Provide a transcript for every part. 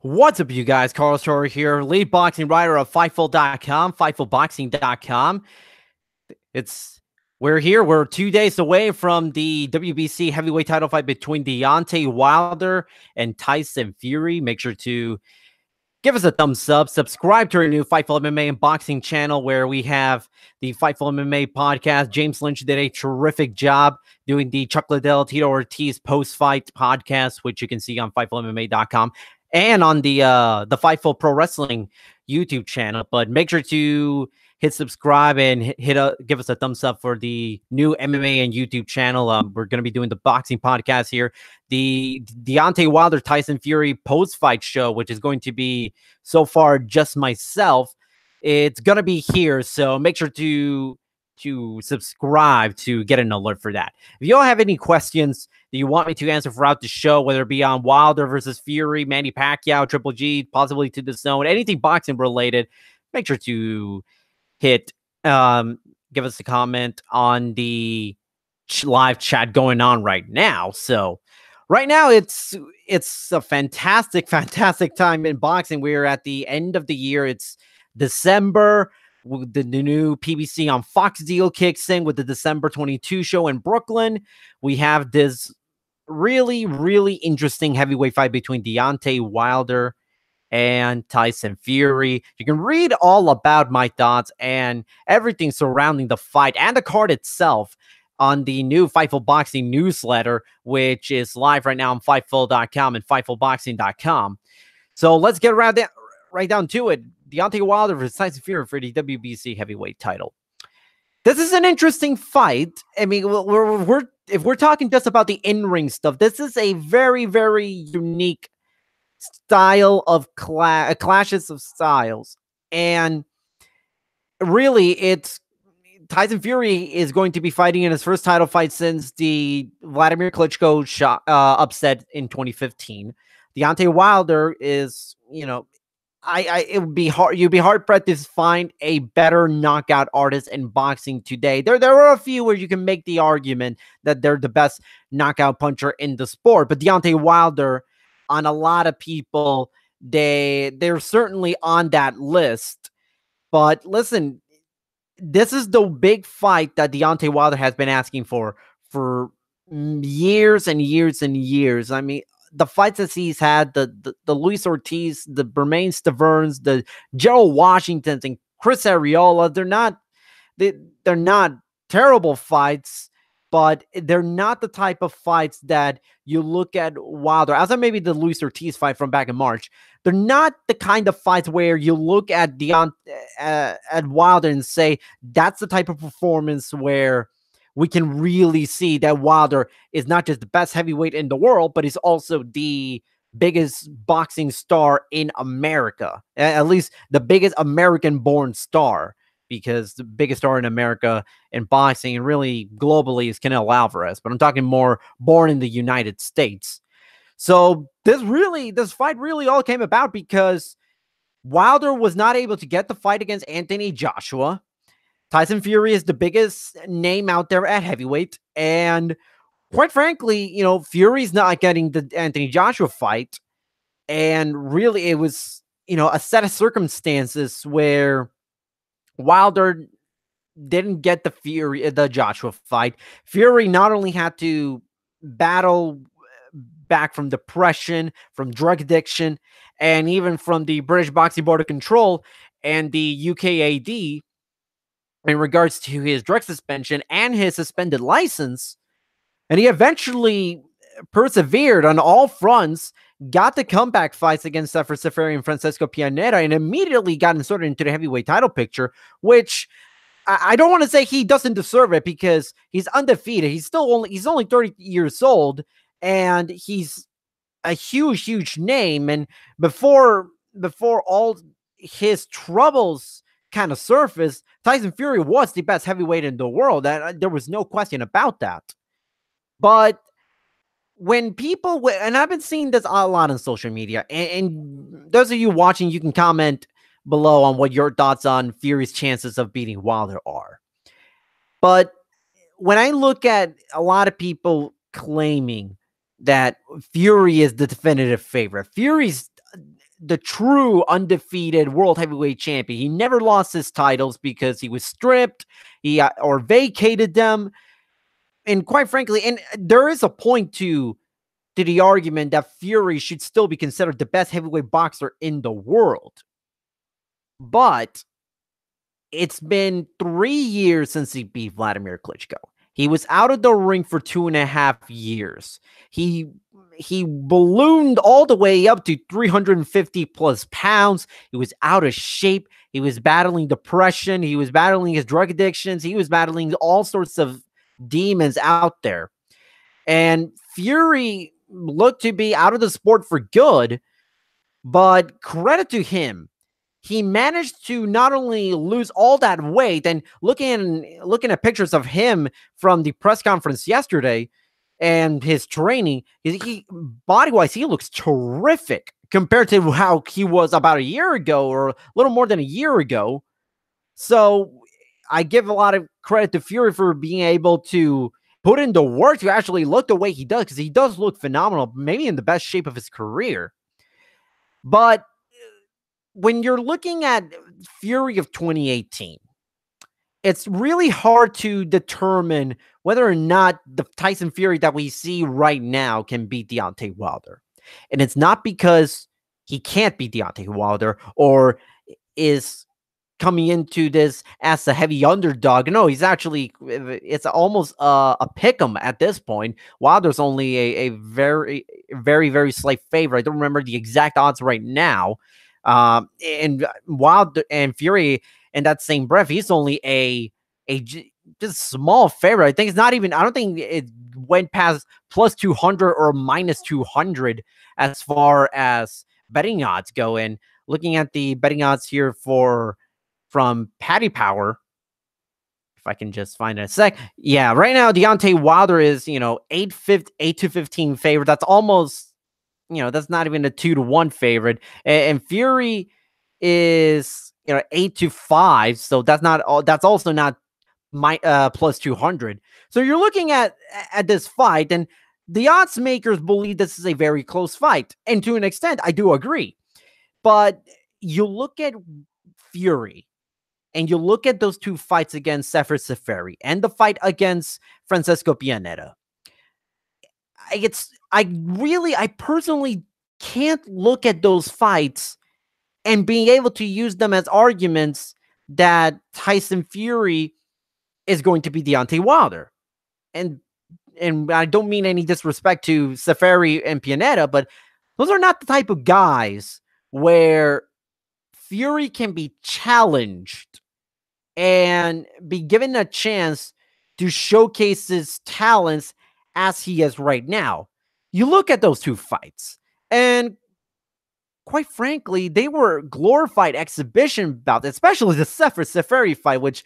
What's up, you guys? Carlos Toro here, lead boxing writer of Fightful.com, FightfulBoxing.com. It's we're here. We're 2 days away from the WBC heavyweight title fight between Deontay Wilder and Tyson Fury. Make sure to give us a thumbs up, subscribe to our new Fightful MMA and Boxing channel where we have the Fightful MMA podcast. James Lynch did a terrific job doing the Chuck Liddell, Tito Ortiz post-fight podcast, which you can see on FightfulMMA.com and on the Fightful Pro Wrestling YouTube channel. But make sure to hit subscribe and give us a thumbs up for the new MMA and YouTube channel. We're going to be doing the boxing podcast here, the Deontay Wilder Tyson Fury post-fight show, which is going to be so far just myself. It's going to be here, so make sure to subscribe to get an alert for that. If you all have any questions that you want me to answer throughout the show, whether it be on Wilder versus Fury, Manny Pacquiao, Triple G, possibly to the zone, anything boxing related, make sure to hit give us a comment on the live chat going on right now. So right now it's a fantastic time in boxing. We're at the end of the year. It's December. The new PBC on Fox deal kicks in with the December 22 show in Brooklyn. We have this really interesting heavyweight fight between Deontay Wilder and Tyson Fury. You can read all about my thoughts and everything surrounding the fight and the card itself on the new Fightful Boxing newsletter, which is live right now on Fightful.com and FightfulBoxing.com. So let's get right down to it. Deontay Wilder versus Tyson Fury for the WBC heavyweight title. This is an interesting fight. I mean, if we're talking just about the in-ring stuff, this is a very unique style of clashes of styles, and really, it's Tyson Fury is going to be fighting in his first title fight since the Vladimir Klitschko upset in 2015. Deontay Wilder is, it would be hard. You'd be hard pressed to find a better knockout artist in boxing today. There are a few where you can make the argument that they're the best knockout puncher in the sport, but Deontay Wilder, on a lot of people, they're certainly on that list. But listen, this is the big fight that Deontay Wilder has been asking for years and years. I mean, the fights that he's had, the Luis Ortiz, the Bermain Staverns, the Gerald Washingtons, and Chris Arreola, they're not terrible fights, but they're not the type of fights that you look at Wilder, outside maybe the Luis Ortiz fight from back in March. They're not the kind of fights where you look at at Wilder and say, that's the type of performance where we can really see that Wilder is not just the best heavyweight in the world, but he's also the biggest boxing star in America, at least the biggest American-born star, because the biggest star in America in boxing and really globally is Canelo Alvarez, but I'm talking more born in the United States. So this fight really all came about because Wilder was not able to get the fight against Anthony Joshua. Tyson Fury is the biggest name out there at heavyweight, and quite frankly, Fury's not getting the Anthony Joshua fight, and really it was, a set of circumstances where Wilder didn't get the Joshua fight. Fury not only had to battle back from depression, from drug addiction, and even from the British Boxing Board of Control and the UKAD in regards to his drug suspension and his suspended license. And he eventually persevered on all fronts, got the comeback fights against Seferi and Francisco Pianeta, and immediately got inserted into the heavyweight title picture, which I don't want to say he doesn't deserve it because he's undefeated. He's only 30 years old, and he's a huge name. And before all his troubles kind of surfaced, Tyson Fury was the best heavyweight in the world. There was no question about that. But when people, and I've been seeing this a lot on social media, and those of you watching, you can comment below on what your thoughts on Fury's chances of beating Wilder are. But when I look at a lot of people claiming that Fury is the definitive favorite, Fury's the true undefeated world heavyweight champion. He never lost his titles because he was stripped, or vacated them. And quite frankly, and there is a point to the argument that Fury should still be considered the best heavyweight boxer in the world. But it's been 3 years since he beat Vladimir Klitschko. He was out of the ring for 2.5 years. He ballooned all the way up to 350 plus pounds. He was out of shape. He was battling depression. He was battling his drug addictions. He was battling all sorts of demons out there. And Fury looked to be out of the sport for good, but credit to him. He managed to not only lose all that weight, and looking at pictures of him from the press conference yesterday and his training, he body-wise, he looks terrific compared to how he was about a year ago, or a little more than a year ago. So I give a lot of credit to Fury for being able to put in the work to actually look the way he does, because he does look phenomenal, maybe in the best shape of his career. But when you're looking at Fury of 2018, it's really hard to determine whether or not the Tyson Fury that we see right now can beat Deontay Wilder. And it's not because he can't beat Deontay Wilder or is coming into this as a heavy underdog. No, he's actually, it's almost a pick'em at this point. Wilder's only a very, very, very slight favorite. I don't remember the exact odds right now. And Wilder and Fury in that same breath, he's only a just small favorite. I think it's not even, I don't think it went past plus 200 or minus 200 as far as betting odds go. And looking at the betting odds here from Paddy Power, if I can just find it a sec. Yeah, right now Deontay Wilder is, 8 to 15 favorite. That's almost, that's not even a 2-1 favorite. And Fury is, 8 to 5. So that's also not plus 200. So you're looking at this fight, and the odds makers believe this is a very close fight. And to an extent, I do agree. But you look at Fury, and you look at those two fights against Sefer Seferi and the fight against Francisco Pianeta. I personally can't look at those fights and being able to use them as arguments that Tyson Fury is going to be Deontay Wilder. And I don't mean any disrespect to Seferi and Pianeta, but those are not the type of guys where Fury can be challenged and be given a chance to showcase his talents as he is right now. You look at those two fights, and quite frankly, they were glorified exhibition bouts, especially the Sefer Seferi fight, which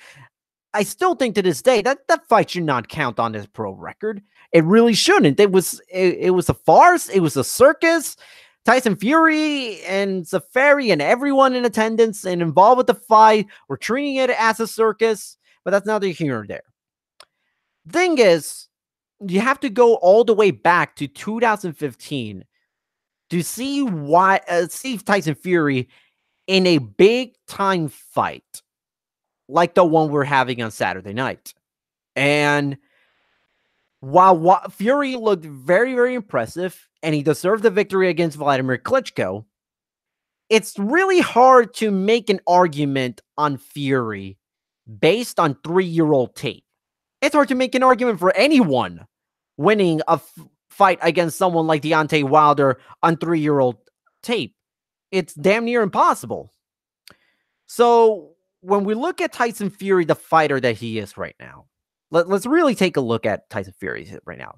I still think to this day that fight should not count on his pro record. It really shouldn't. It was a farce. It was a circus. Tyson Fury and Seferi and everyone in attendance and involved with the fight were treating it as a circus, but that's neither here nor there. Thing is, you have to go all the way back to 2015 to see Tyson Fury in a big time fight like the one we're having on Saturday night. And while Fury looked very, very impressive and he deserved the victory against Vladimir Klitschko, it's really hard to make an argument on Fury based on 3-year-old tape. It's hard to make an argument for anyone winning a fight against someone like Deontay Wilder on 3-year-old tape. It's damn near impossible. So when we look at Tyson Fury, the fighter that he is right now, let's really take a look at Tyson Fury right now.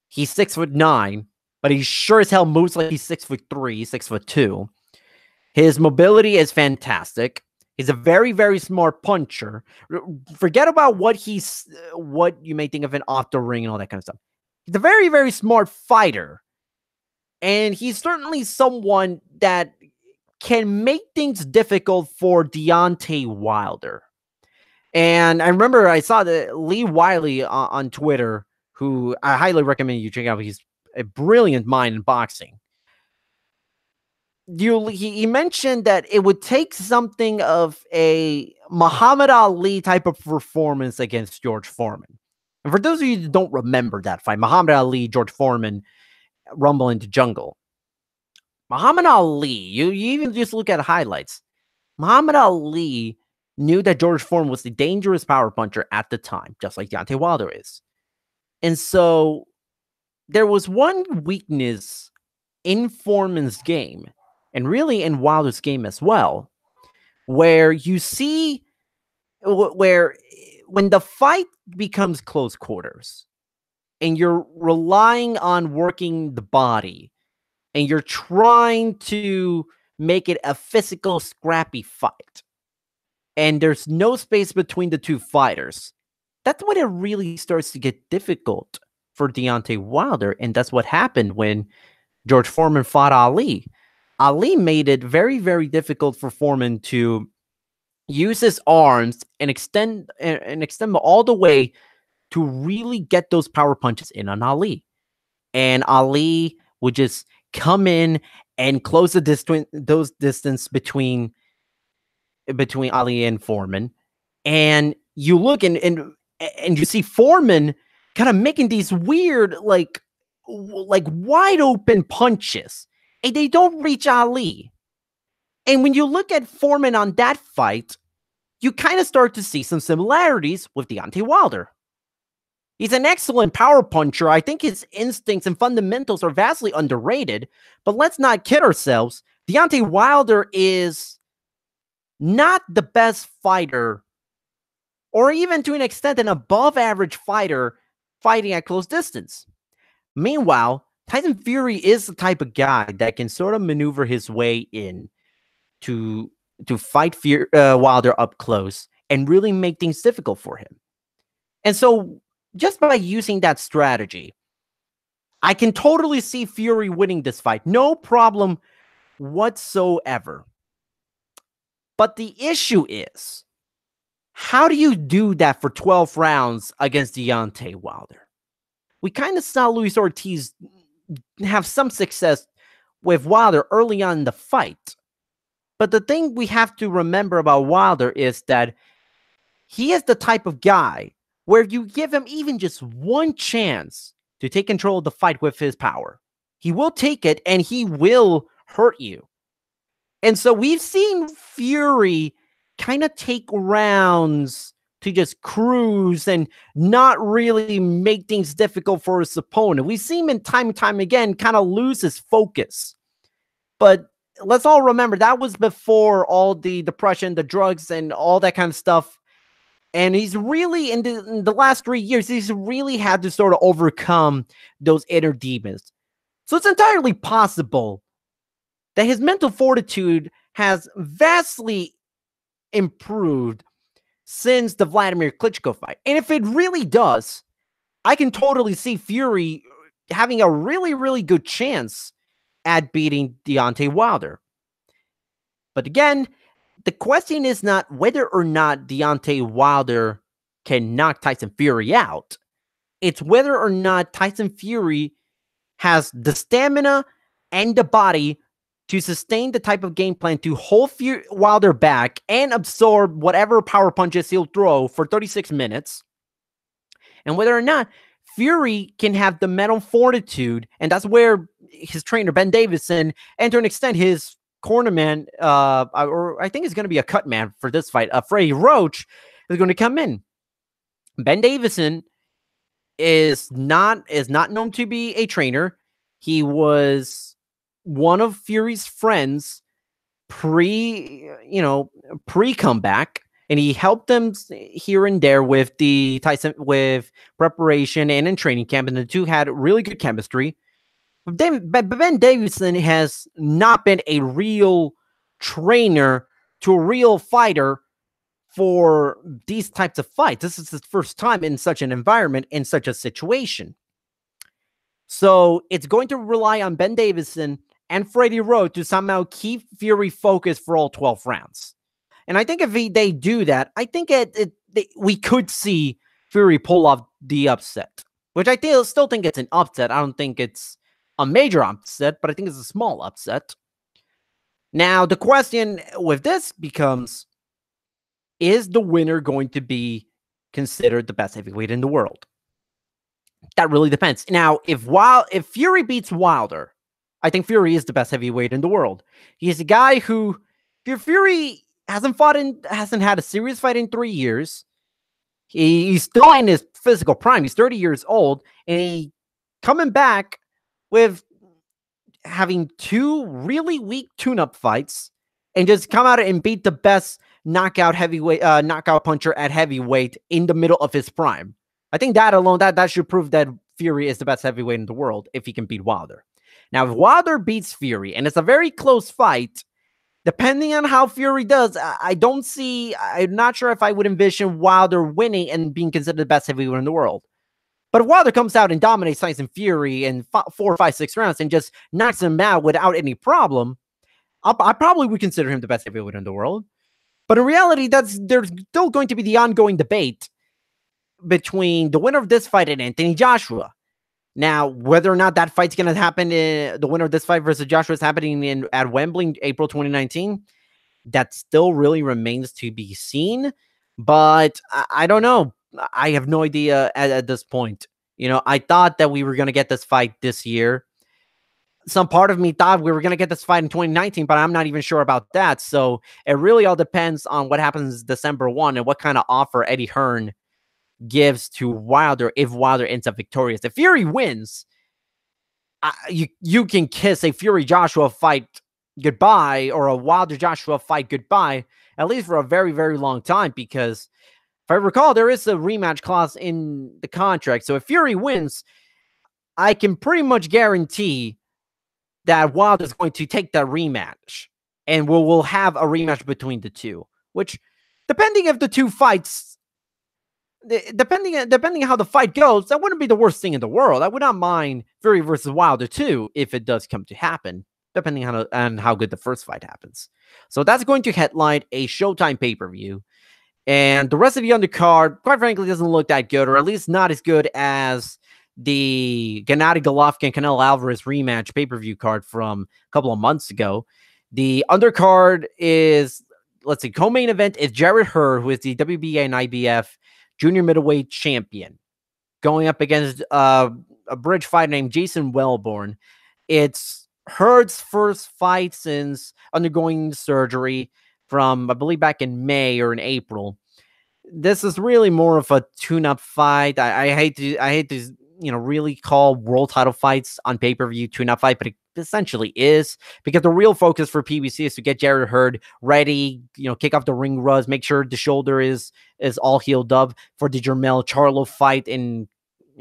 He's 6'9", but he sure as hell moves like he's 6'3", 6'2". His mobility is fantastic. He's a very, very smart puncher. Forget about what you may think of an off the ring and all that kind of stuff. He's a very, very smart fighter. And he's certainly someone that can make things difficult for Deontay Wilder. And I remember I saw that Lee Wiley on Twitter, who I highly recommend you check out. He's a brilliant mind in boxing. he mentioned that it would take something of a Muhammad Ali type of performance against George Foreman. And for those of you that don't remember that fight, Muhammad Ali, George Foreman, Rumble into Jungle. Muhammad Ali, you even just look at highlights. Muhammad Ali knew that George Foreman was the dangerous power puncher at the time, just like Deontay Wilder is. And so there was one weakness in Foreman's game, and really in Wilder's game as well, where you see where when the fight becomes close quarters and you're relying on working the body and you're trying to make it a physical, scrappy fight, and there's no space between the two fighters, that's when it really starts to get difficult for Deontay Wilder. And that's what happened when George Foreman fought Ali. Ali made it very, very difficult for Foreman to use his arms and extend them all the way to really get those power punches in on Ali. And Ali would just come in and close the distance between Ali and Foreman. And you look and you see Foreman kind of making these weird, like wide open punches, and they don't reach Ali. And when you look at Foreman on that fight, you kind of start to see some similarities with Deontay Wilder. He's an excellent power puncher. I think his instincts and fundamentals are vastly underrated, but let's not kid ourselves. Deontay Wilder is not the best fighter, or even to an extent an above average fighter fighting at close distance. Meanwhile, Tyson Fury is the type of guy that can sort of maneuver his way in to fight Wilder up close and really make things difficult for him. And so just by using that strategy, I can totally see Fury winning this fight. No problem whatsoever. But the issue is, how do you do that for 12 rounds against Deontay Wilder? We kind of saw Luis Ortiz have some success with Wilder early on in the fight. But the thing we have to remember about Wilder is that he is the type of guy where if you give him even just one chance to take control of the fight with his power, he will take it and he will hurt you. And so we've seen Fury kind of take rounds to just cruise and not really make things difficult for his opponent. We've seen him time and time again kind of lose his focus. But let's all remember, that was before all the depression, the drugs, and all that kind of stuff. And he's really, in the last 3 years, he's really had to sort of overcome those inner demons. So it's entirely possible that his mental fortitude has vastly improved since the Vladimir Klitschko fight. And if it really does, I can totally see Fury having a really, really good chance at beating Deontay Wilder. But again, the question is not whether or not Deontay Wilder can knock Tyson Fury out. It's whether or not Tyson Fury has the stamina and the body to sustain the type of game plan to hold Wilder back and absorb whatever power punches he'll throw for 36 minutes. And whether or not Fury can have the mental fortitude, and that's where his trainer, Ben Davison, and to an extent his cornerman, or I think it's going to be a cut man for this fight, Freddie Roach, is going to come in. Ben Davison is not known to be a trainer. He was one of Fury's friends pre-comeback, and he helped them here and there with with preparation and in training camp, and the two had really good chemistry. But Ben Davison has not been a real trainer to a real fighter for these types of fights. This is his first time in such an environment, in such a situation. So it's going to rely on Ben Davison and Freddie Roach to somehow keep Fury focused for all 12 rounds. And I think if they do that, I think we could see Fury pull off the upset, which I still think it's an upset. I don't think it's a major upset, but I think it's a small upset. Now, the question with this becomes, is the winner going to be considered the best heavyweight in the world? That really depends. Now, if Fury beats Wilder, I think Fury is the best heavyweight in the world. He's a guy who, Fury hasn't had a serious fight in 3 years. He's still in his physical prime. He's 30 years old, and he coming back with having 2 really weak tune-up fights, and just come out and beat the best knockout puncher at heavyweight in the middle of his prime. I think that alone, that should prove that Fury is the best heavyweight in the world if he can beat Wilder. Now, if Wilder beats Fury, and it's a very close fight, depending on how Fury does, I'm not sure if I would envision Wilder winning and being considered the best heavyweight in the world. But if Wilder comes out and dominates Tyson Fury in 4, 5, 6 rounds and just knocks him out without any problem, I probably would consider him the best heavyweight in the world. But in reality, there's still going to be the ongoing debate between the winner of this fight and Anthony Joshua. Now, whether or not that fight's going to happen, the winner of this fight versus Joshua is happening at Wembley in April 2019, that still really remains to be seen. But I don't know. I have no idea at this point. I thought that we were going to get this fight this year. Some part of me thought we were going to get this fight in 2019, but I'm not even sure about that. So it really all depends on what happens December 1 and what kind of offer Eddie Hearn gives to Wilder if Wilder ends up victorious. If Fury wins, you can kiss a Fury-Joshua fight goodbye or a Wilder-Joshua fight goodbye, at least for a very, very long time, because if I recall, there is a rematch clause in the contract. So if Fury wins, I can pretty much guarantee that Wilder is going to take that rematch, and we'll have a rematch between the two, which, depending if the two fights, depending on how the fight goes, that wouldn't be the worst thing in the world. I would not mind Fury versus Wilder too, if it does come to happen, depending on how good the first fight happens. So that's going to headline a Showtime pay-per-view. And the rest of the undercard, quite frankly, doesn't look that good, or at least not as good as the Gennady Golovkin Canelo Alvarez rematch pay-per-view card from a couple of months ago. The undercard is, co-main event is Jarrett Hurd, who is the WBA and IBF junior middleweight champion, going up against a bridge fighter named Jason Wellborn. It's Hurd's first fight since undergoing surgery from, I believe, back in May or in April. This is really more of a tune-up fight. I hate to really call world title fights on pay-per-view tune-up fight, but it essentially is, because the real focus for PBC is to get Jarrett Hurd ready, kick off the ring rust, make sure the shoulder is all healed up for the Jermell Charlo fight in,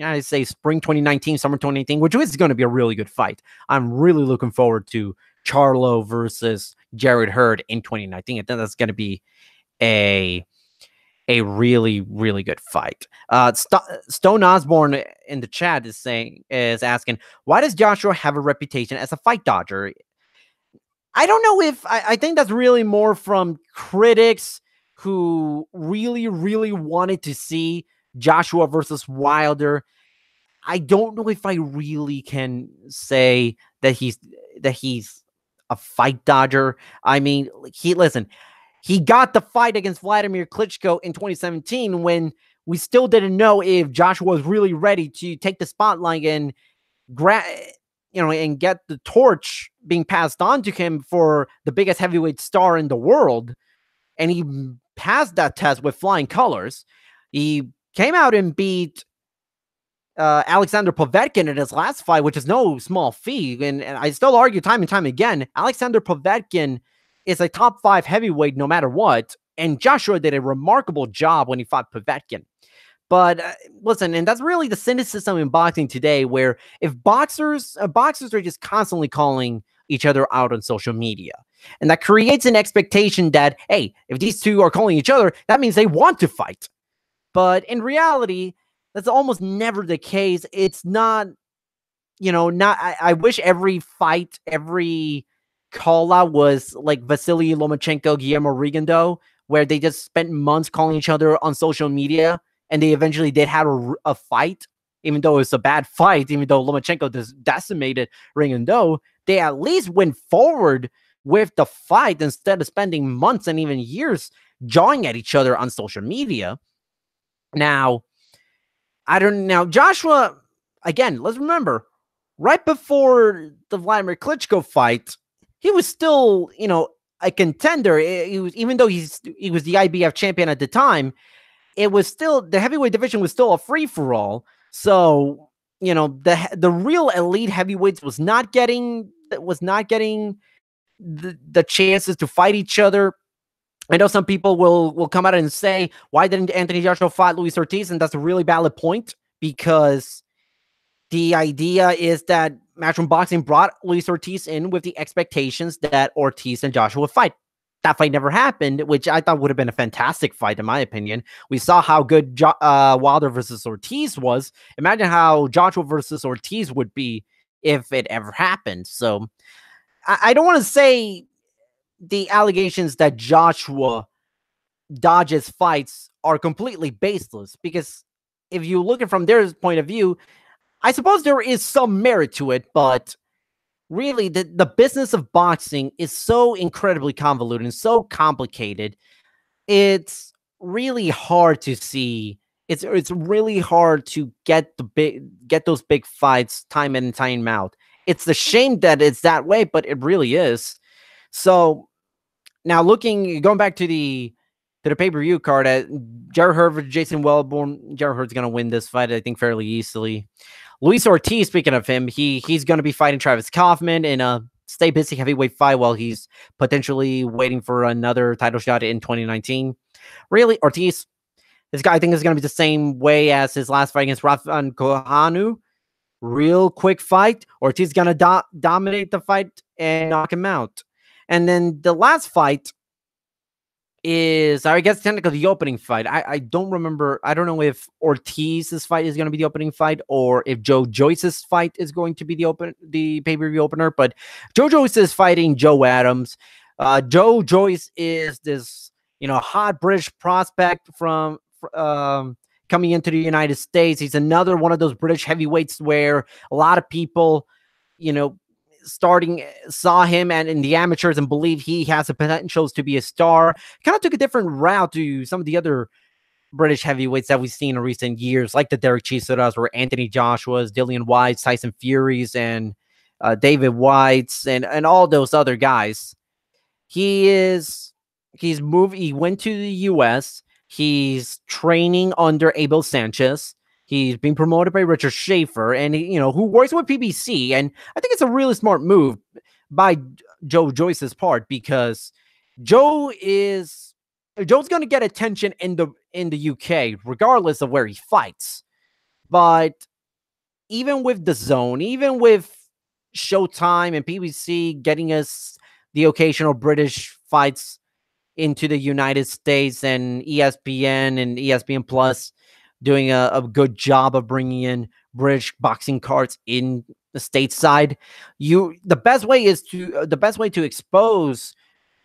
I'd say, spring 2019, summer 2019, which is going to be a really good fight. I'm really looking forward to Charlo versus Jarrett Hurd in 2019. I think that's going to be a really, really good fight. Stone Osborne in the chat is asking, why does Joshua have a reputation as a fight dodger? I don't know if I think that's really more from critics who really, really wanted to see Joshua versus Wilder. I don't know if I really can say that he's a fight dodger. I mean, he got the fight against Vladimir Klitschko in 2017 when we still didn't know if Joshua was really ready to take the spotlight and and get the torch being passed on to him for the biggest heavyweight star in the world. And he passed that test with flying colors. He came out and beat Alexander Povetkin in his last fight, which is no small feat. And I still argue time and time again, Alexander Povetkin is a top 5 heavyweight no matter what. And Joshua did a remarkable job when he fought Povetkin. But listen, and that's really the cynicism in boxing today, where if boxers are just constantly calling each other out on social media, and that creates an expectation that, hey, if these two are calling each other, that means they want to fight. But in reality, that's almost never the case. It's not, I wish every fight, every call out was like Vasily Lomachenko, Guillermo Rigondeaux, where they just spent months calling each other on social media, and they eventually did have a fight, even though it was a bad fight, even though Lomachenko decimated Rigondeaux. They at least went forward with the fight instead of spending months and even years jawing at each other on social media. Now, Joshua, again, let's remember, right before the Vladimir Klitschko fight, he was still, a contender. He was, even though he was the IBF champion at the time, it was still, the heavyweight division was still a free-for-all. So, the real elite heavyweights was not getting the chances to fight each other. I know some people will come out and say, why didn't Anthony Joshua fight Luis Ortiz? And that's a really valid point, because the idea is that Matchroom Boxing brought Luis Ortiz in with the expectations that Ortiz and Joshua would fight. That fight never happened, which I thought would have been a fantastic fight, in my opinion. We saw how good Wilder versus Ortiz was. Imagine how Joshua versus Ortiz would be if it ever happened. So I don't want to say the allegations that Joshua dodges fights are completely baseless, because if you look at it from their point of view, I suppose there is some merit to it, but really the business of boxing is so incredibly convoluted and so complicated. It's really hard to see. It's really hard to get those big fights time in and time out. It's a shame that it's that way, but it really is. So now going back to the pay-per-view card, at Jarrett Hurd versus Jason Wellborn. Jarrett Hurd's going to win this fight, I think, fairly easily. Luis Ortiz, speaking of him, he's going to be fighting Travis Kaufman in a stay busy heavyweight fight while he's potentially waiting for another title shot in 2019. Really, Ortiz, this guy, I think, is going to be the same way as his last fight against Rafael Kohanu. Real quick fight. Ortiz is going to dominate the fight and knock him out. And then the last fight is, I guess, technically the opening fight. I don't remember. I don't know if Ortiz's fight is going to be the opening fight or if Joe Joyce's fight is going to be the pay-per-view opener. But Joe Joyce is fighting Joe Adams. Joe Joyce is this, hot British prospect from coming into the United States. He's another one of those British heavyweights where a lot of people, saw him and in the amateurs and believe he has the potentials to be a star. Kind of took a different route to some of the other British heavyweights that we've seen in recent years, like the Derek Chisoras, or Anthony Joshua's, Dillian White's, Tyson Fury's, and David White's, and all those other guys. He went to the US. He's training under Abel Sanchez. He's being promoted by Richard Schaefer, and who works with PBC. And I think it's a really smart move by Joe Joyce's part, because Joe's going to get attention in the UK, regardless of where he fights. But even with DAZN, even with Showtime and PBC getting us the occasional British fights into the United States, and ESPN and ESPN Plus doing a good job of bringing in British boxing cards in the stateside, the best way to expose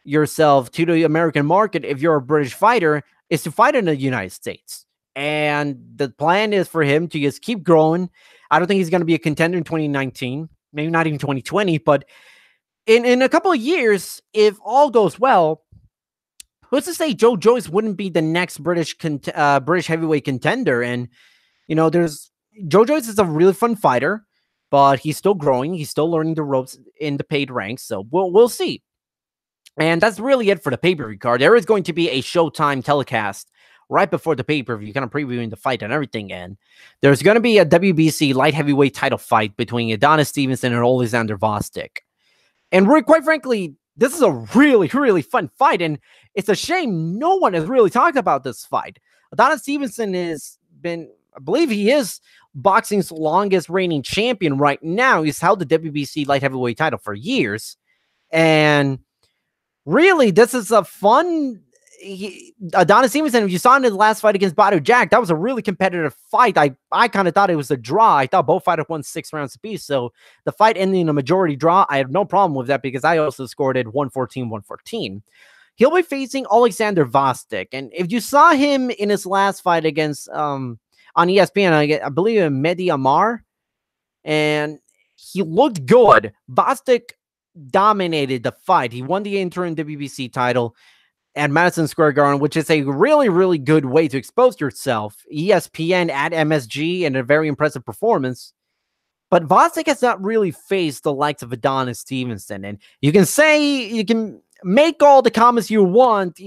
yourself to the American market, if you're a British fighter, is to fight in the United States. And the plan is for him to just keep growing. I don't think he's going to be a contender in 2019, maybe not even 2020, but in a couple of years, if all goes well, who's to say Joe Joyce wouldn't be the next British heavyweight contender? And, Joe Joyce is a really fun fighter, but he's still growing. He's still learning the ropes in the paid ranks. So we'll see. And that's really it for the pay-per-view card. There is going to be a Showtime telecast right before the pay-per-view, kind of previewing the fight and everything. And there's going to be a WBC light heavyweight title fight between Adonis Stevenson and Alexander Vostok. And quite frankly, this is a really, really fun fight, and it's a shame no one has really talked about this fight. Adonis Stevenson I believe he is boxing's longest reigning champion right now. He's held the WBC light heavyweight title for years. And really, this is a fun... Adonis Stevenson, if you saw in his last fight against Badu Jack, that was a really competitive fight. I kind of thought it was a draw. I thought both fighters won 6 rounds apiece. So the fight ending in a majority draw, I have no problem with that, because I also scored it 114-114. He'll be facing Alexander Vostok. And if you saw him in his last fight against on ESPN, I believe Mehdi Amar, and he looked good. Vostok dominated the fight. He won the interim WBC title at Madison Square Garden, which is a really, really good way to expose yourself. ESPN at MSG, and a very impressive performance. But Vostick has not really faced the likes of Adonis Stevenson. And you can make all the comments you want,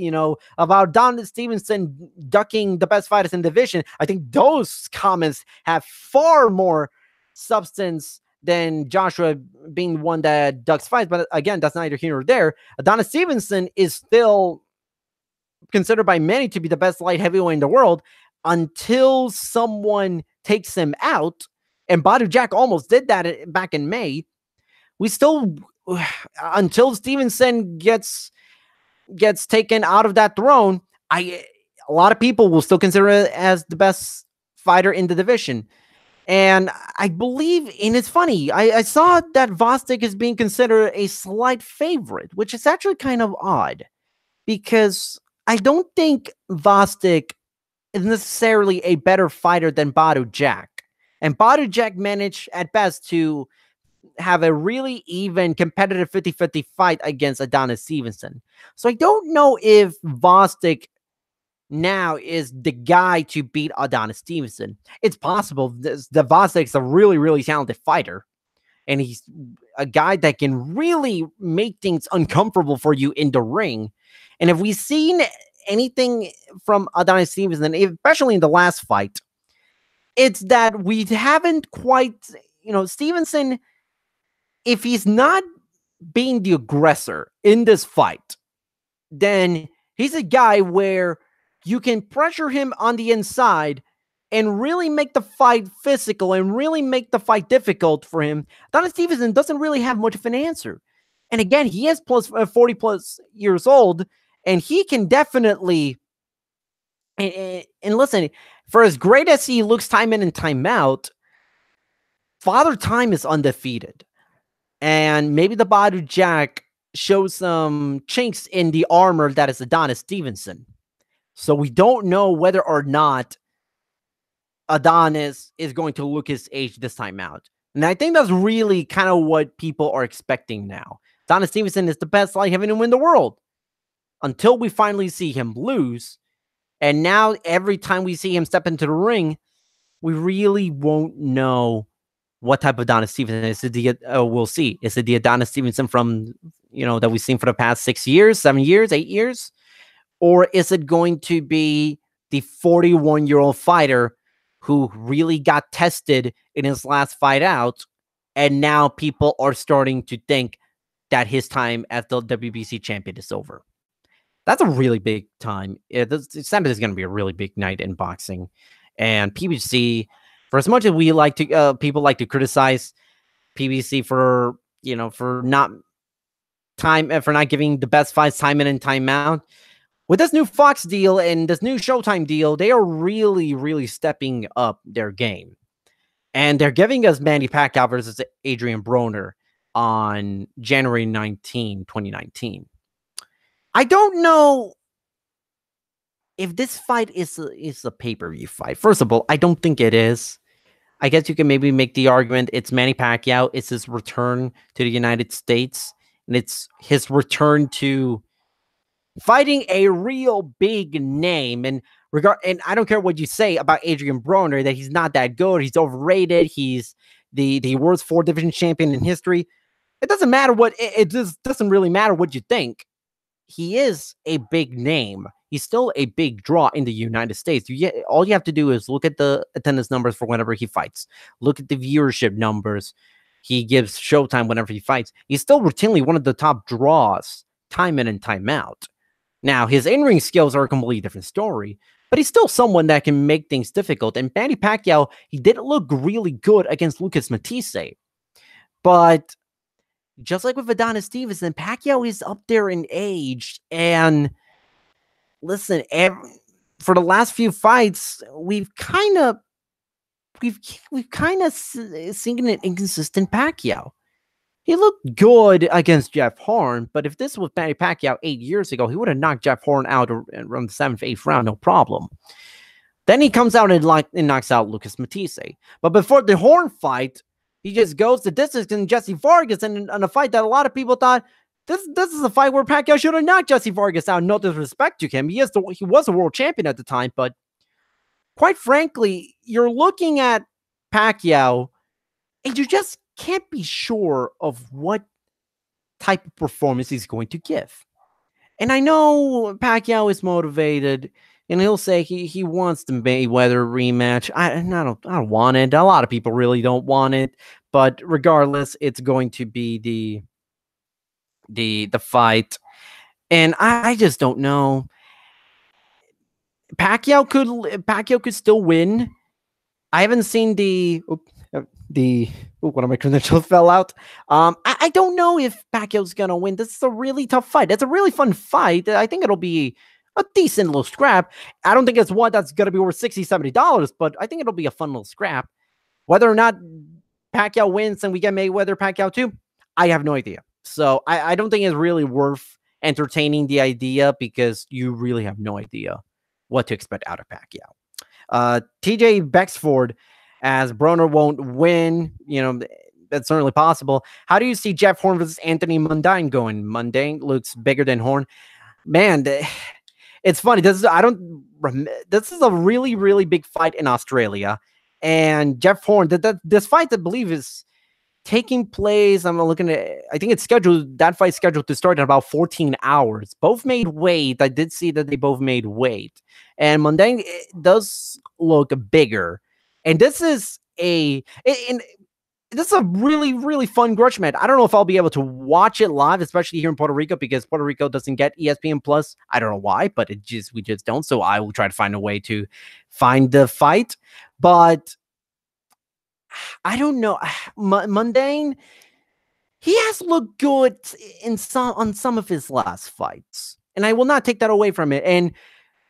about Adonis Stevenson ducking the best fighters in the division. I think those comments have far more substance than Joshua being one that ducks fights. But again, that's neither here nor there. Adonis Stevenson is still considered by many to be the best light heavyweight in the world until someone takes him out. And Badu Jack almost did that back in May. We still, until Stevenson gets taken out of that throne, a lot of people will still consider it as the best fighter in the division. And I believe, and it's funny, I saw that Vostick is being considered a slight favorite, which is actually kind of odd, because I don't think Vostick is necessarily a better fighter than Badu Jack. And Badu Jack managed at best to have a really even competitive 50-50 fight against Adonis Stevenson. So I don't know if Vostick now is the guy to beat Adonis Stevenson. It's possible that Vostick's a really, really talented fighter. And he's a guy that can really make things uncomfortable for you in the ring. And if we've seen anything from Adonis Stevenson, especially in the last fight, it's that we haven't quite, Stevenson, if he's not being the aggressor in this fight, then he's a guy where you can pressure him on the inside and really make the fight physical and really make the fight difficult for him. Adonis Stevenson doesn't really have much of an answer. And again, he is 40 plus years old, and he can definitely, and listen, for as great as he looks time in and time out, Father Time is undefeated. And maybe the Badu Jack shows some chinks in the armor that is Adonis Stevenson. So we don't know whether or not Adonis is going to look his age this time out. And I think that's really kind of what people are expecting now. Adonis Stevenson is the best light heavyweight in the world until we finally see him lose. And now every time we see him step into the ring, we really won't know what type of Adonis Stevenson is. We'll see. Is it the Adonis Stevenson from, that we've seen for the past 6 years, 7 years, 8 years? Or is it going to be the 41-year-old fighter who really got tested in his last fight out, and now people are starting to think that his time as the WBC champion is over? That's a really big time. Saturday is going to be a really big night in boxing. And PBC, for as much as we like to, people like to criticize PBC for not giving the best fights time in and time out, with this new Fox deal and this new Showtime deal, they are really, really stepping up their game. And they're giving us Manny Pacquiao versus Adrien Broner on January 19, 2019. I don't know if this fight is a pay-per-view fight. First of all, I don't think it is. I guess you can maybe make the argument it's Manny Pacquiao. It's his return to the United States. And it's his return to fighting a real big name. And I don't care what you say about Adrien Broner, that he's not that good. He's overrated. He's the world's 4 division champion in history. It doesn't matter it just doesn't really matter what you think. He is a big name. He's still a big draw in the United States. All you have to do is look at the attendance numbers for whenever he fights. Look at the viewership numbers he gives Showtime whenever he fights. He's still routinely one of the top draws time in and time out. Now, his in-ring skills are a completely different story, but he's still someone that can make things difficult. And Manny Pacquiao, he did look really good against Lucas Matisse. But just like with Adonis Stevenson, Pacquiao is up there in age. And listen, for the last few fights, we've kind of seen an inconsistent Pacquiao. He looked good against Jeff Horn, but if this was Manny Pacquiao 8 years ago, he would have knocked Jeff Horn out around the 7th, 8th round, no problem. Then he comes out and knocks out Lucas Matisse. But before the Horn fight, He just goes the distance in Jesse Vargas in a fight that a lot of people thought this is a fight where Pacquiao should have knocked Jesse Vargas out. No disrespect to him. He was a world champion at the time, but quite frankly, you're looking at Pacquiao and you just can't be sure of what type of performance he's going to give. And I know Pacquiao is motivated, and he'll say he wants the Mayweather rematch. I don't want it. A lot of people really don't want it, but regardless, it's going to be the fight. And I just don't know. Pacquiao could still win. I haven't seen one of my credentials fell out. I don't know if Pacquiao's gonna win. This is a really tough fight. It's a really fun fight. I think it'll be a decent little scrap. I don't think it's one that's gonna be worth $60, $70, but I think it'll be a fun little scrap. Whether or not Pacquiao wins and we get Mayweather Pacquiao too, I have no idea. So I don't think it's really worth entertaining the idea because you really have no idea what to expect out of Pacquiao. TJ Bexford, as Broner won't win, that's certainly possible. How do you see Jeff Horn versus Anthony Mundine going? Mundine looks bigger than Horn. Man, it's funny. This is a really, really big fight in Australia. And Jeff Horn, this fight, I believe, is taking place. I'm looking at, I think that fight's scheduled to start in about 14 hours. Both made weight. I did see that they both made weight. And Mundine does look bigger. And this is a really, really fun grudge match. I don't know if I'll be able to watch it live, especially here in Puerto Rico, because Puerto Rico doesn't get ESPN Plus. I don't know why, but we just don't. So I will try to find a way to find the fight. But I don't know. Mundine, he has looked good on some of his last fights, and I will not take that away from it. And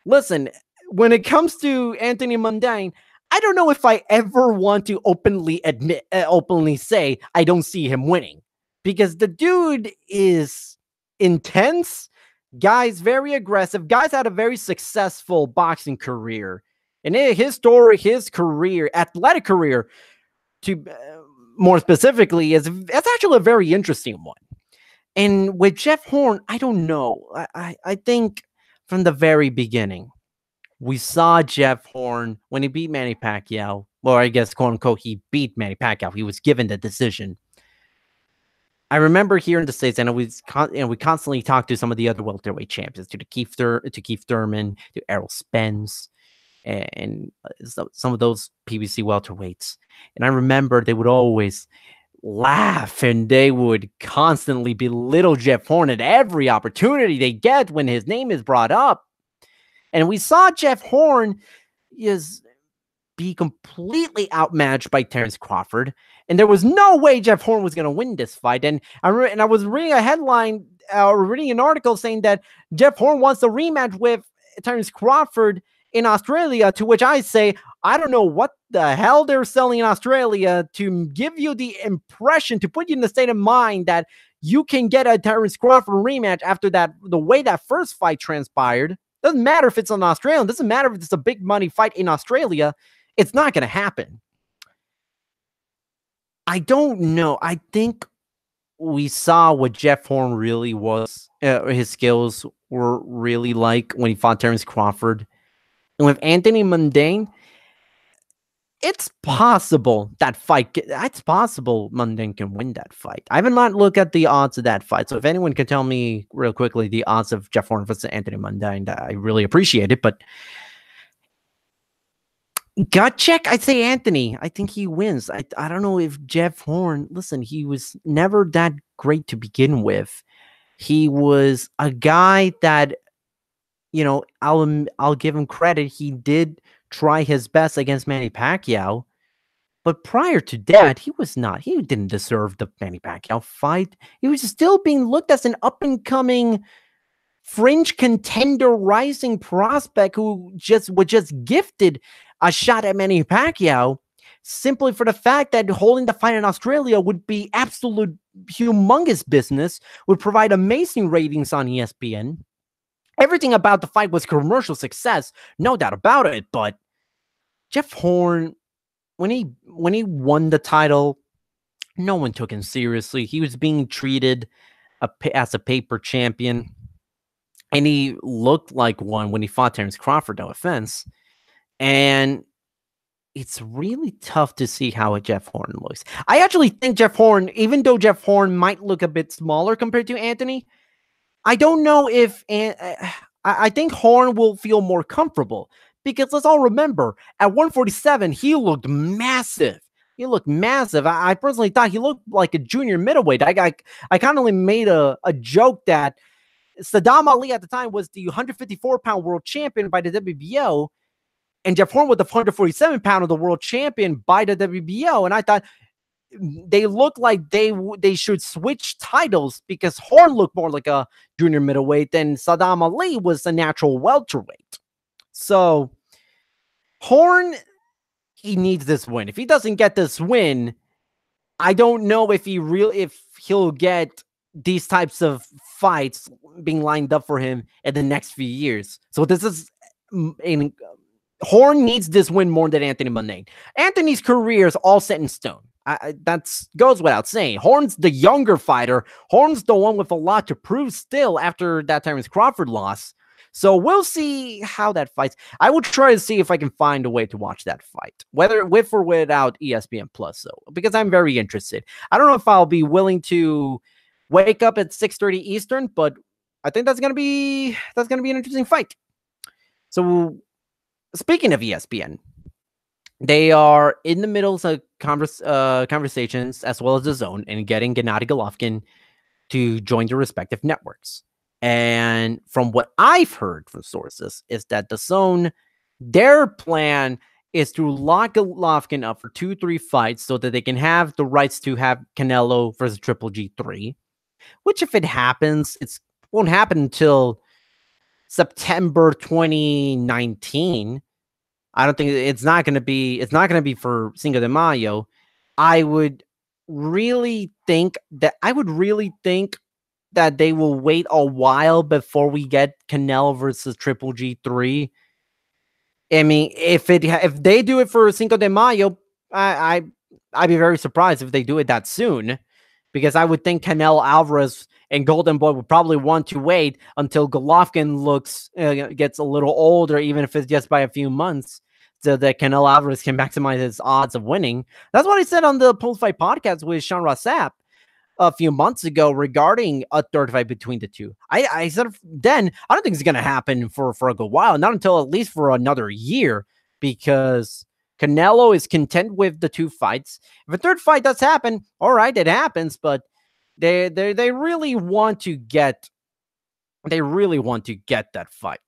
listen, when it comes to Anthony Mundine, I don't know if I ever want to openly say I don't see him winning, because the dude is intense. Guy's very aggressive. Guy's had a very successful boxing career, and his story, his career, athletic career, to more specifically, it's actually a very interesting one. And with Jeff Horn, I don't know. I think from the very beginning, we saw Jeff Horn when he beat Manny Pacquiao. Well, I guess, quote unquote, he beat Manny Pacquiao. He was given the decision. I remember here in the States, and we constantly talked to some of the other welterweight champions, to Keith Thurman, to Errol Spence, and some of those PBC welterweights. And I remember they would always laugh and they would constantly belittle Jeff Horn at every opportunity they get when his name is brought up. And we saw Jeff Horn be completely outmatched by Terrence Crawford, and there was no way Jeff Horn was going to win this fight. And I was reading a headline, reading an article saying that Jeff Horn wants a rematch with Terrence Crawford in Australia, to which I say, I don't know what the hell they're selling in Australia to give you the impression, to put you in the state of mind that you can get a Terrence Crawford rematch after the way that first fight transpired. Doesn't matter if it's an Australian. Doesn't matter if it's a big money fight in Australia. It's not going to happen. I don't know. I think we saw what Jeff Horn really was. His skills were really like when he fought Terrence Crawford. And with Anthony Mundine, it's possible Mundine can win that fight. I have not looked at the odds of that fight. So if anyone can tell me real quickly the odds of Jeff Horn versus Anthony Mundine, I really appreciate it. But gut check, I'd say Anthony. I think he wins. I don't know if Jeff Horn, listen, he was never that great to begin with. He was a guy that, I'll give him credit. He did try his best against Manny Pacquiao, but prior to that, he didn't deserve the Manny Pacquiao fight. He was still being looked as an up-and-coming fringe contender, rising prospect who was just gifted a shot at Manny Pacquiao simply for the fact that holding the fight in Australia would be absolute humongous business, would provide amazing ratings on ESPN. Everything about the fight was commercial success, no doubt about it. But Jeff Horn, when he won the title, No one took him seriously. He was being treated as a paper champion, and he looked like one when he fought Terrence Crawford, no offense. And it's really tough to see how Jeff Horn looks. I actually think Jeff Horn, even though Jeff Horn might look a bit smaller compared to Anthony, I don't know if I think Horn will feel more comfortable, because let's all remember, at 147, he looked massive. He looked massive. I personally thought he looked like a junior middleweight. I kind of made a joke that Saddam Ali at the time was the 154-pound world champion by the WBO, and Jeff Horn was the 147-pound of the world champion by the WBO. And I thought they looked like they should switch titles, because Horn looked more like a junior middleweight than Saddam Ali was a natural welterweight. So Horn, he needs this win. If he doesn't get this win, I don't know if he'll get these types of fights being lined up for him in the next few years. So this is Horn needs this win more than Anthony Mundane. Anthony's career is all set in stone. That goes without saying. Horn's the younger fighter. Horn's the one with a lot to prove still after that Terrence Crawford loss. So we'll see how that fights. I will try to see if I can find a way to watch that fight, whether with or without ESPN Plus, because I'm very interested. I don't know if I'll be willing to wake up at 6:30 Eastern, but I think that's gonna be an interesting fight. So speaking of ESPN, they are in the middle of conversations, as well as the Zone, and getting Gennady Golovkin to join their respective networks. And from what I've heard from sources is that the Zone, their plan is to lock Golovkin up for 2-3 fights so that they can have the rights to have Canelo versus Triple G3, which, if it happens, it won't happen until September 2019. I don't think it's not going to be for Cinco de Mayo. I would really think that they will wait a while before we get Canelo versus Triple G3. I mean, if they do it for Cinco de Mayo, I'd be very surprised if they do it that soon, because I would think Canelo Alvarez and Golden Boy would probably want to wait until Golovkin gets a little older, even if it's just by a few months, so that Canelo Alvarez can maximize his odds of winning. That's what I said on the post-fight podcast with Sean Rossap a few months ago regarding a third fight between the two. I said then, I don't think it's going to happen for a good while, not until at least for another year, because Canelo is content with the 2 fights. If a third fight does happen, all right, it happens, but they really want to get that fight.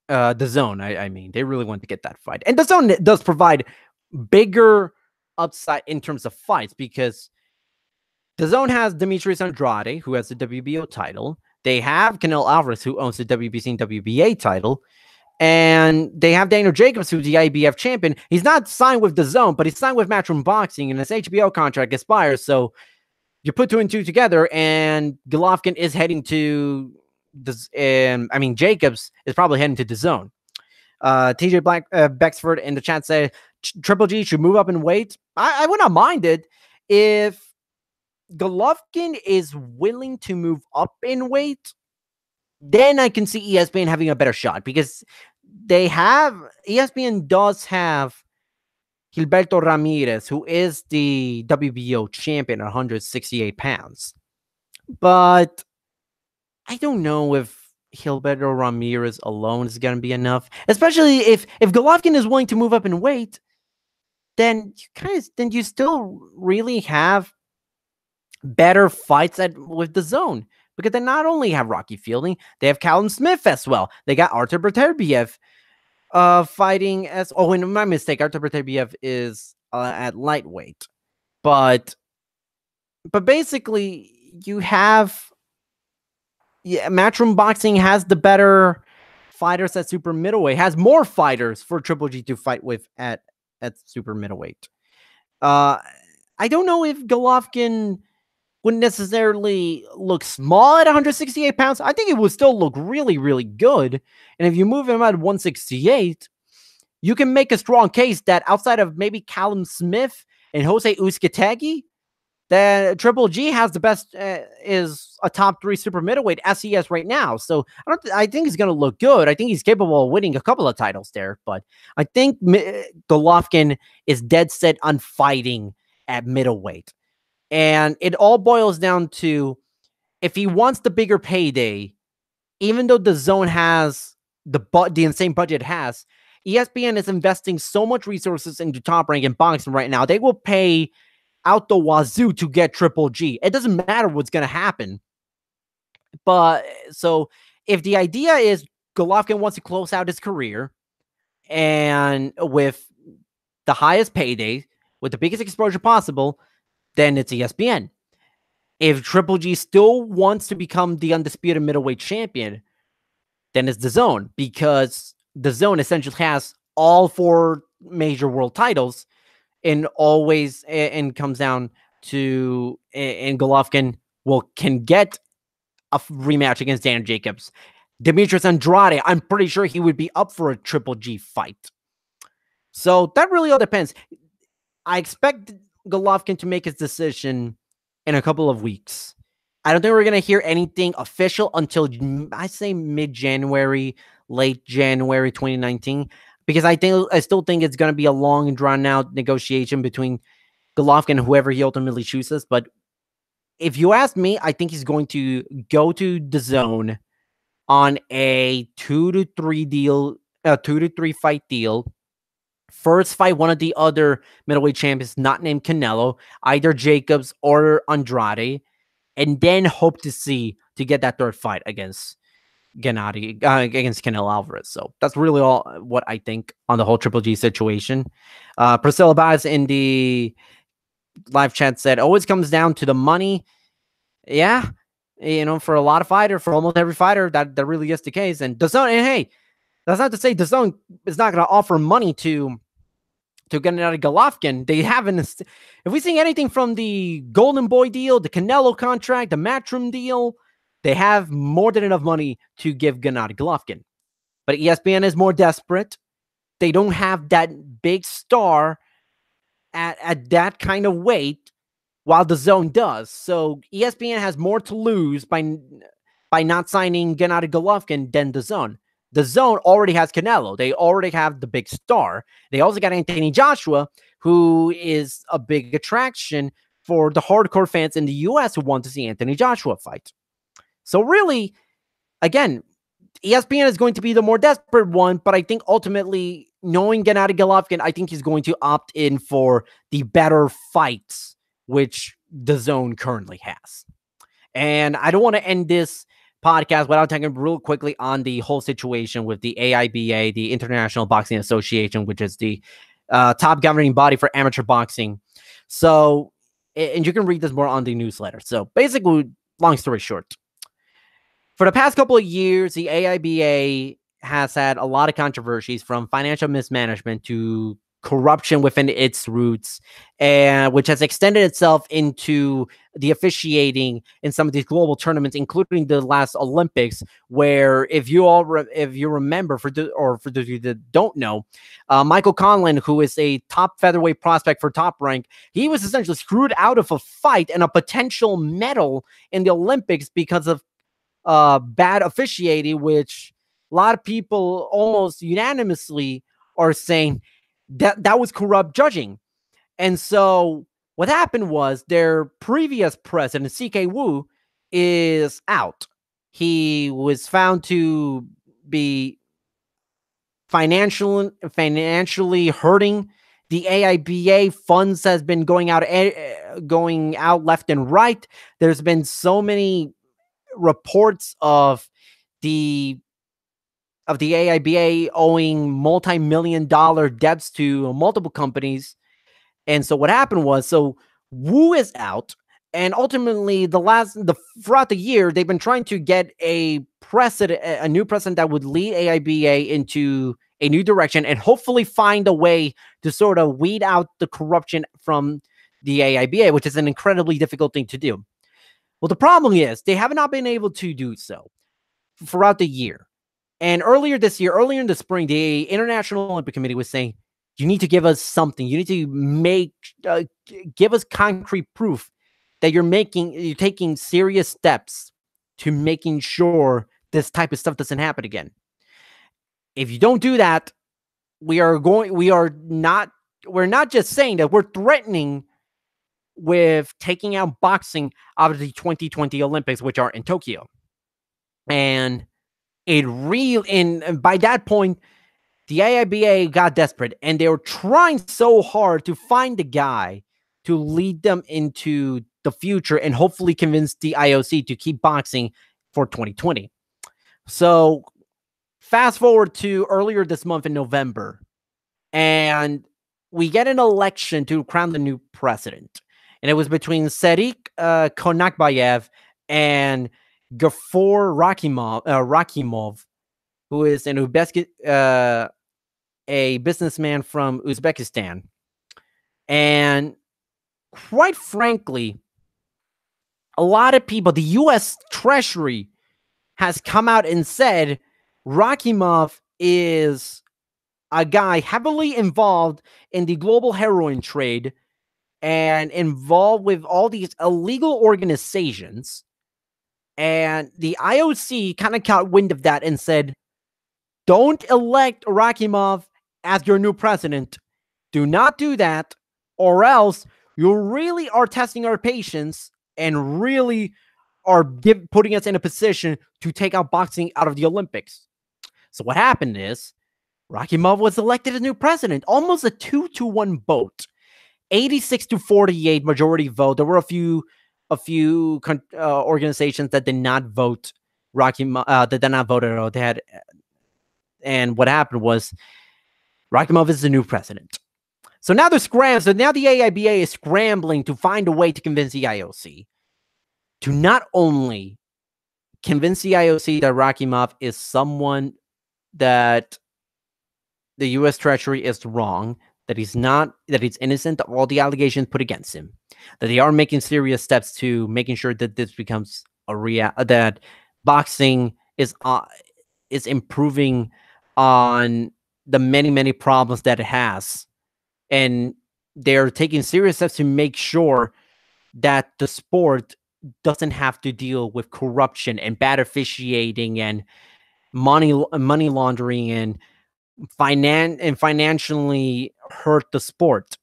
The Zone, I mean, they really want to get that fight. And the Zone does provide bigger upside in terms of fights, because the Zone has Demetrius Andrade, who has the WBO title. They have Canelo Alvarez, who owns the WBC and WBA title. And they have Daniel Jacobs, who's the IBF champion. He's not signed with the Zone, but he's signed with Matchroom Boxing, and his HBO contract expires. So you put 2 and 2 together, and Golovkin is heading to Jacobs is probably heading to the Zone. TJ Bexford in the chat said Triple G should move up in weight. I would not mind it if Golovkin is willing to move up in weight. Then I can see ESPN having a better shot, because ESPN does have Gilberto Ramirez, who is the WBO champion at 168 pounds. But I don't know if Gilberto Ramirez alone is going to be enough, especially if Golovkin is willing to move up in weight. Then you still really have better fights with the Zone, because they not only have Rocky Fielding, they have Callum Smith as well. They got Artur Beterbiev fighting as... Oh, and my mistake, Artur Beterbiev is at lightweight. But basically, you have... Yeah, Matchroom Boxing has the better fighters at super middleweight, has more fighters for Triple G to fight with at super middleweight. I don't know if Golovkin wouldn't necessarily look small at 168 pounds. I think it would still look really, really good. And if you move him at 168, you can make a strong case that outside of maybe Callum Smith and Jose Uzcategui, then Triple G has the best, is a top 3 super middleweight as he is right now. So I think he's going to look good. I think he's capable of winning a couple of titles there, but I think Golovkin is dead set on fighting at middleweight. And it all boils down to, if he wants the bigger payday, even though the zone has the insane budget it has, ESPN is investing so much resources into Top Rank and boxing right now. They will pay out the wazoo to get Triple G. It doesn't matter what's going to happen. But so if the idea is Golovkin wants to close out his career and with the highest payday, with the biggest exposure possible, then it's ESPN. If Triple G still wants to become the undisputed middleweight champion, then it's the Zone, because the Zone essentially has all 4 major world titles, and always and comes down to, and Golovkin can get a rematch against Dan Jacobs. Demetrius Andrade, I'm pretty sure he would be up for a Triple G fight. So that really all depends. I expect Golovkin to make his decision in a couple of weeks. I don't think we're going to hear anything official until, I say, mid-January, late January 2019, because I still think it's going to be a long and drawn-out negotiation between Golovkin and whoever he ultimately chooses. But if you ask me, I think he's going to go to the Zone on a 2 to 3 fight deal. First fight one of the other middleweight champions, not named Canelo, either Jacobs or Andrade, and then hope to get that 3rd fight against against Canelo Alvarez. So that's really all what I think on the whole Triple G situation. Priscilla Baez in the live chat said, always comes down to the money. Yeah, for a lot of fighters, for almost every fighter, that really is the case. And DAZN, and hey, that's not to say DAZN is not going to offer money to Gennady Golovkin. They haven't. If we see anything from the Golden Boy deal, the Canelo contract, the Matchroom deal, they have more than enough money to give Gennady Golovkin. But ESPN is more desperate. They don't have that big star at that kind of weight, while the Zone does. So ESPN has more to lose by not signing Gennady Golovkin than the Zone. The Zone already has Canelo. They already have the big star. They also got Anthony Joshua, who is a big attraction for the hardcore fans in the U.S. who want to see Anthony Joshua fight. So really, again, ESPN is going to be the more desperate one, but I think ultimately, knowing Gennady Golovkin, I think he's going to opt in for the better fights, which the Zone currently has. And I don't want to end this podcast without talking real quickly on the whole situation with the AIBA, the International Boxing Association, which is the top governing body for amateur boxing. So, and you can read this more on the newsletter. So basically, long story short, for the past couple of years, the AIBA has had a lot of controversies, from financial mismanagement to corruption within its roots, and which has extended itself into the officiating in some of these global tournaments, including the last Olympics, where if you remember, for those of you that don't know, Michael Conlan, who is a top featherweight prospect for Top Rank, he was essentially screwed out of a fight and a potential medal in the Olympics because of bad officiating, which a lot of people almost unanimously are saying that was corrupt judging. And so what happened was, their previous president, CK Wu, is out. He was found to be financially hurting the AIBA. Funds has been going out left and right. There's been so many reports of the AIBA owing multi-million-dollar debts to multiple companies. And so what happened was, so Wu is out, and ultimately throughout the year, they've been trying to get a new president that would lead AIBA into a new direction and hopefully find a way to sort of weed out the corruption from the AIBA, which is an incredibly difficult thing to do. Well, the problem is they have not been able to do so throughout the year. And earlier in the spring, the International Olympic Committee was saying, you need to give us something. You need to give us concrete proof that you're taking serious steps to making sure this type of stuff doesn't happen again. If you don't do that, we're not just saying that, we're threatening with taking out boxing out of the 2020 Olympics, which are in Tokyo. And by that point, the AIBA got desperate, and they were trying so hard to find the guy to lead them into the future and hopefully convince the IOC to keep boxing for 2020. So fast forward to earlier this month in November, and we get an election to crown the new president. And it was between Sadiq Konakbayev and Gafor Rakimov, who is a businessman from Uzbekistan. And quite frankly, a lot of people, the U.S. Treasury has come out and said Rakimov is a guy heavily involved in the global heroin trade and involved with all these illegal organizations. And the IOC kind of caught wind of that and said, don't elect Rakimov as your new president. Do not do that, or else you really are testing our patience and really are putting us in a position to take out boxing out of the Olympics. So what happened is Rakimov was elected as new president, almost a 2-1 vote, 86-48 majority vote. There were a few organizations that did not vote Rakimov, that did not vote at all. And what happened was Rakimov is the new president. So now they're scrambling. So now the AIBA is scrambling to find a way to convince the IOC to not only convince the IOC that Rakimov is someone that the U.S. Treasury is wrong, that he's innocent of all the allegations put against him, that they are making serious steps to making sure that this becomes that boxing is improving on the many problems that it has, and they're taking serious steps to make sure that the sport doesn't have to deal with corruption and bad officiating and money laundering and financially hurt the sport.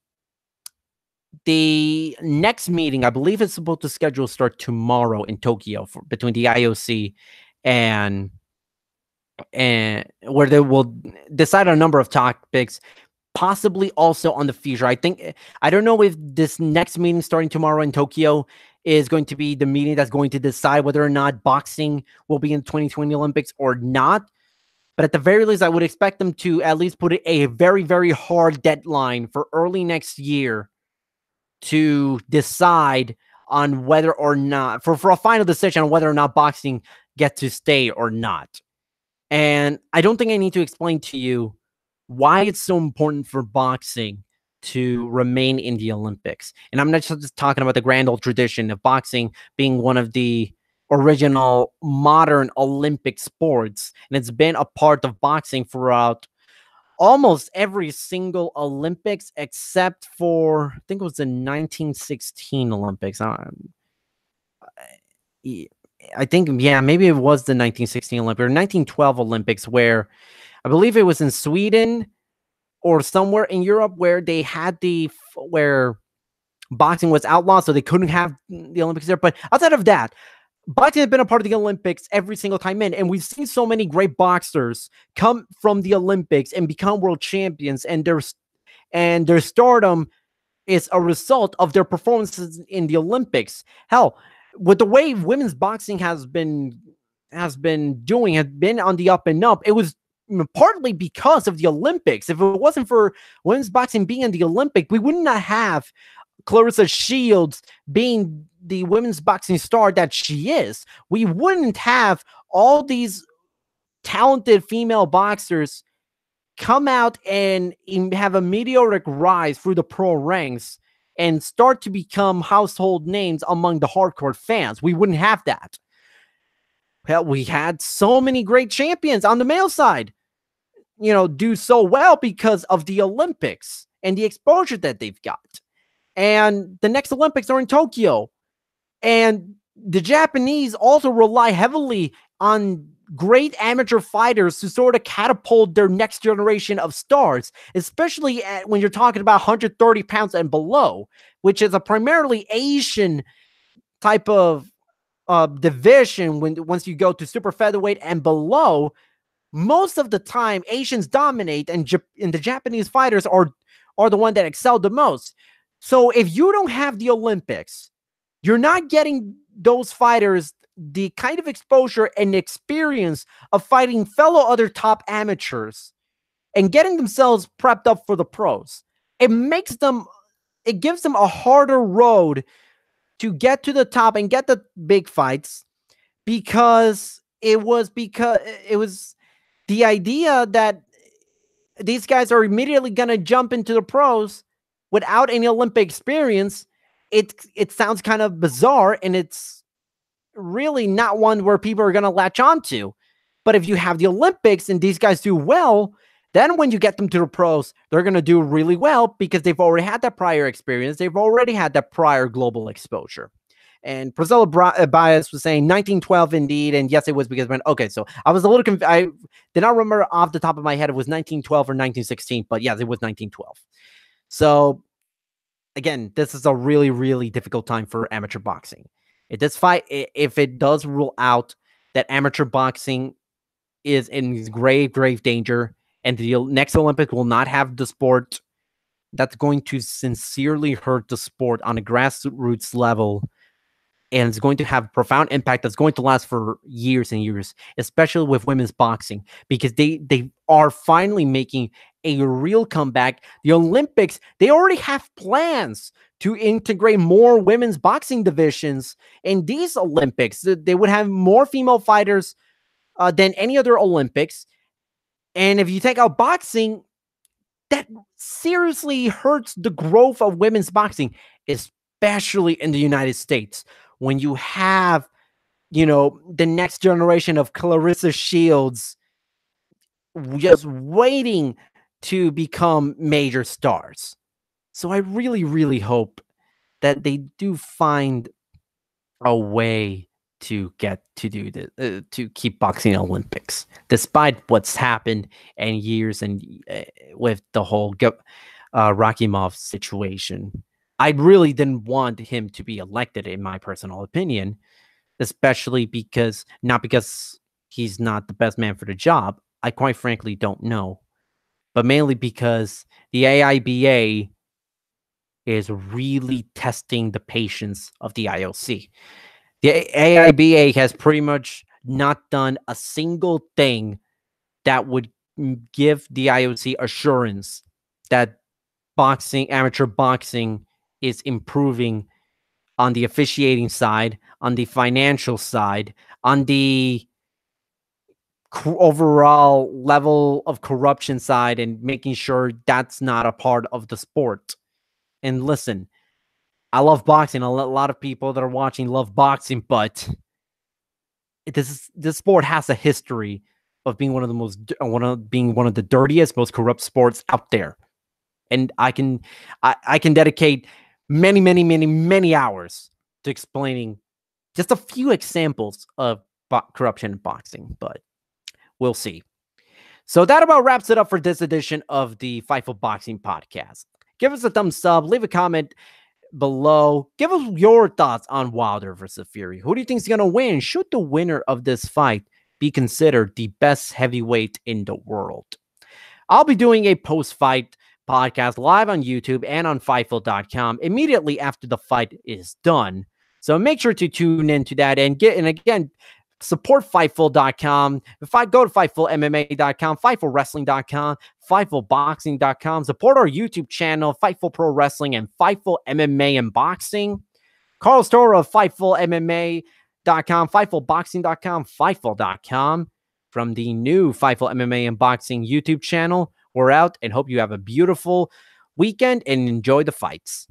The next meeting, I believe, is supposed to start tomorrow in Tokyo between the IOC and where they will decide on a number of topics, possibly also on the future. I don't know if this next meeting starting tomorrow in Tokyo is going to be the meeting that's going to decide whether or not boxing will be in 2020 Olympics or not. But at the very least, I would expect them to at least put a very, very hard deadline for early next year to decide on whether or not, for a final decision on whether or not boxing gets to stay or not. And I don't think I need to explain to you why it's so important for boxing to remain in the Olympics. And I'm not just talking about the grand old tradition of boxing being one of the original modern Olympic sports. And it's been a part of boxing throughout almost every single Olympics, except for, I think it was the 1916 Olympics. I think, yeah, maybe it was the 1916 Olympics or 1912 Olympics, where I believe it was in Sweden or somewhere in Europe where they had where boxing was outlawed, so they couldn't have the Olympics there. But outside of that, boxing has been a part of the Olympics every single time in, and we've seen so many great boxers come from the Olympics and become world champions, and their stardom is a result of their performances in the Olympics. Hell, with the way women's boxing has been on the up and up, it was partly because of the Olympics. If it wasn't for women's boxing being in the Olympic, we would not have Clarissa Shields being the women's boxing star that she is. We wouldn't have all these talented female boxers come out and have a meteoric rise through the pro ranks and start to become household names among the hardcore fans. We wouldn't have that. Hell, we had so many great champions on the male side, do so well because of the Olympics and the exposure that they've got. And the next Olympics are in Tokyo. And the Japanese also rely heavily on great amateur fighters to sort of catapult their next generation of stars, especially when you're talking about 130 pounds and below, which is a primarily Asian type of division. Once you go to super featherweight and below, most of the time Asians dominate, and the Japanese fighters are the one that excel the most. So if you don't have the Olympics, you're not getting those fighters the kind of exposure and experience of fighting fellow other top amateurs and getting themselves prepped up for the pros. It gives them a harder road to get to the top and get the big fights, because it was the idea that these guys are immediately going to jump into the pros without any Olympic experience. It sounds kind of bizarre, and it's really not one where people are going to latch on to. But if you have the Olympics and these guys do well, then when you get them to the pros, they're going to do really well because they've already had that prior experience. They've already had that prior global exposure. And Priscilla Bias was saying 1912 indeed. And yes, it was because okay, so I was a little confused. I did not remember off the top of my head if it was 1912 or 1916, but yes, it was 1912. So again, this is a really, really difficult time for amateur boxing. If it does rule out that amateur boxing is in grave, grave danger, and the next Olympics will not have the sport, that's going to sincerely hurt the sport on a grassroots level, and it's going to have a profound impact that's going to last for years and years, especially with women's boxing, because they are finally making a real comeback. The Olympics, they already have plans to integrate more women's boxing divisions in these Olympics. They would have more female fighters than any other Olympics. And if you take out boxing, that seriously hurts the growth of women's boxing, especially in the United States. When you have, the next generation of Clarissa Shields just waiting to become major stars. So I really, really hope that they do find a way to get to do this, to keep boxing Olympics, despite what's happened and years and with the whole Rakimov situation. I really didn't want him to be elected, in my personal opinion, especially not because he's not the best man for the job. I quite frankly don't know, but mainly because the AIBA is really testing the patience of the IOC. The AIBA has pretty much not done a single thing that would give the IOC assurance that amateur boxing is improving on the officiating side, on the financial side, on the overall level of corruption side, and making sure that's not a part of the sport. And listen, I love boxing. A lot of people that are watching love boxing, but this sport has a history of being one of the dirtiest, most corrupt sports out there. And I can dedicate many, many, many, many hours to explaining just a few examples of corruption in boxing, but we'll see. So that about wraps it up for this edition of the Fightful Boxing Podcast. Give us a thumbs up, leave a comment below. Give us your thoughts on Wilder versus Fury. Who do you think is going to win? Should the winner of this fight be considered the best heavyweight in the world? I'll be doing a post-fight podcast live on YouTube and on Fightful.com immediately after the fight is done. So make sure to tune into that and again, support Fightful.com. If I go to FightfulMMA.com, FightfulWrestling.com, FightfulBoxing.com, support our YouTube channel, Fightful Pro Wrestling and Fightful MMA and Boxing. Carlos Toro of FightfulMMA.com, FightfulBoxing.com, Fightful.com. From the new Fightful MMA and Boxing YouTube channel, we're out and hope you have a beautiful weekend and enjoy the fights.